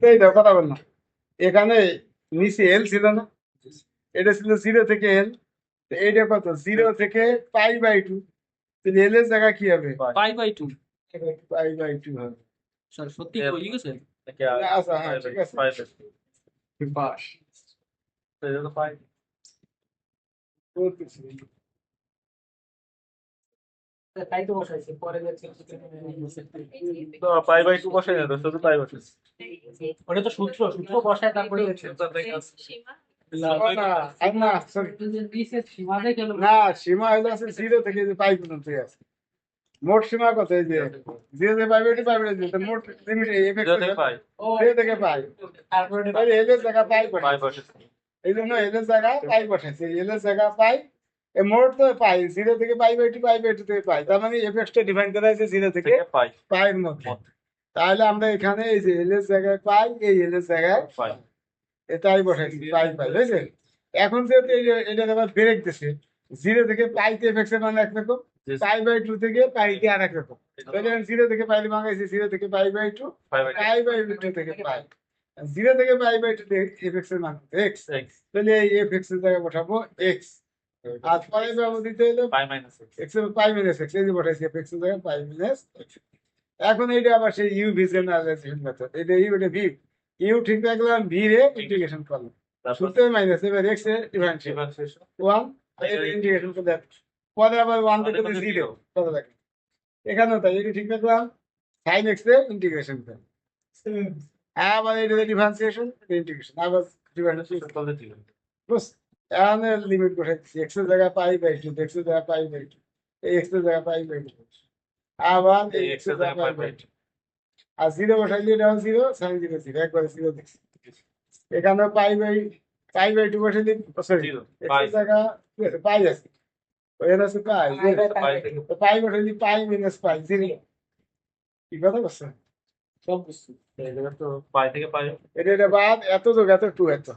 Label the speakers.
Speaker 1: এই দেখো কথা বল না, এখানে নিচে এল ছিল না, এটা ছিল 0 থেকে L, এইটা কত 0 থেকে π/2, তাহলে এল এর জায়গা কি হবে?
Speaker 2: π/2
Speaker 1: π/2 হবে।
Speaker 2: সত্যি হয়ে গেছে।
Speaker 1: আচ্ছা হ্যাঁ ঠিক আছে, বাস বলতেছি।
Speaker 2: তাই তো বসাইছে পরে যাচ্ছে
Speaker 3: তো π/2 বসাই না, তো শুধু পাই বসাইছি।
Speaker 2: ওটা তো সূত্র বসায় তারপরে হচ্ছে
Speaker 1: না আর না sorry,
Speaker 2: সীমা দেখে
Speaker 1: না সীমা হলো আছে 0 থেকে π পর্যন্ত আছে। মোট সীমা কত? এই যে 0 থেকে π/2 মোট লিমিট
Speaker 3: জিরো থেকে পাই
Speaker 1: 0 থেকে π,
Speaker 2: তারপরে
Speaker 1: তাহলে এল এর জায়গা পাই
Speaker 3: পাই
Speaker 1: বসাইছে,
Speaker 3: বসাইছি।
Speaker 1: এই জন্য এল এর জায়গা পাই বসাইছে, এল এর জায়গা পাই, এ মোট তো পাই 0 থেকে π/2 থেকে পাই, তার মানে এফ এক্সটা ডিফাইন করা হয়েছে 0 থেকে
Speaker 3: থেকে পাই
Speaker 1: পাইয়ের মধ্যে। তাহলে আমরা এখানে এই যে এল এর জায়গায় পাই, এই এল এর জায়গায়
Speaker 3: পাই
Speaker 1: এটাই বসাইছি পাই পাই, বুঝছে? এখন যেহেতু এই যে এটা আবার ব্রেক দিছে, 0 থেকে π-তে এফ এক্স এর মান একরকম, π/2 থেকে π-তে আর একরকম। তাহলে 0 থেকে π ভাঙাইছি 0 থেকে π/2, π/2 থেকে পাই, 0 থেকে π/2 তে এফ এক্স এর মান এক্স,
Speaker 3: এক্স
Speaker 1: তাহলে এই এফ এক্স এর জায়গায় বসাবো এক্স, আর পরে ব্যবধিতে হলো
Speaker 3: পাই মাইনাস এক্স।
Speaker 1: এক্স এর পাই মাইনাস এক্স, এই যে বসাইছি এফ এক্স এর জায়গায় পাই মাইনাস এক্স। এখন এইটা আবার সেই ইউ ভি জেনারেলাইজেশন মেথড, এটা ইউ এটা ভি, ইউ ঠিক রাখলাম, ভি রে ইন্টিগ্রেশন করলাম,
Speaker 3: তারপর
Speaker 1: সূত্রের মাইনাস এবার এক্স এর ডিফারেন্সিয়াল
Speaker 3: ডিফারেন্সিয়েশন
Speaker 1: 1, এর ইন্টিগ্রেশন করলে পরে আবার 1 থেকে 0 কত লাগে, এখানেও তাই এটা ঠিক রাখলাম, সাইন এক্স এর ইন্টিগ্রেশন করলাম, আবার এটা ডিফারেন্সিয়েশন ইন্টিগ্রেশন আবার ডিফারেন্সিয়েশন
Speaker 3: করলে ঠিক হবে।
Speaker 1: বস। এখানে লিমিট বসাচ্ছি এক্স এর জায়গায় π/2, এক্স এর জায়গায় π/2, এই এক্স এর জায়গায় π/2, আবার এই এক্স এর জায়গায় π/2, আর 0 বসাইলে এটাও 0, সাইন 0 0, একবারে 0 দিচ্ছি। এখানেও π/2 বসাইলে সরি
Speaker 3: জিরো
Speaker 1: এক্স এর জায়গা পাই আছে, ওখানে আছে পাই,
Speaker 3: পাই থেকে
Speaker 1: তো পাই বসাইলে পাই মাইনাস পাই 0, কি কথা বলছে?
Speaker 2: সব বুঝছি।
Speaker 3: এই জায়গা তো পাই থেকে পাই
Speaker 1: এটা বাদ, এত যোগ এত 2 এত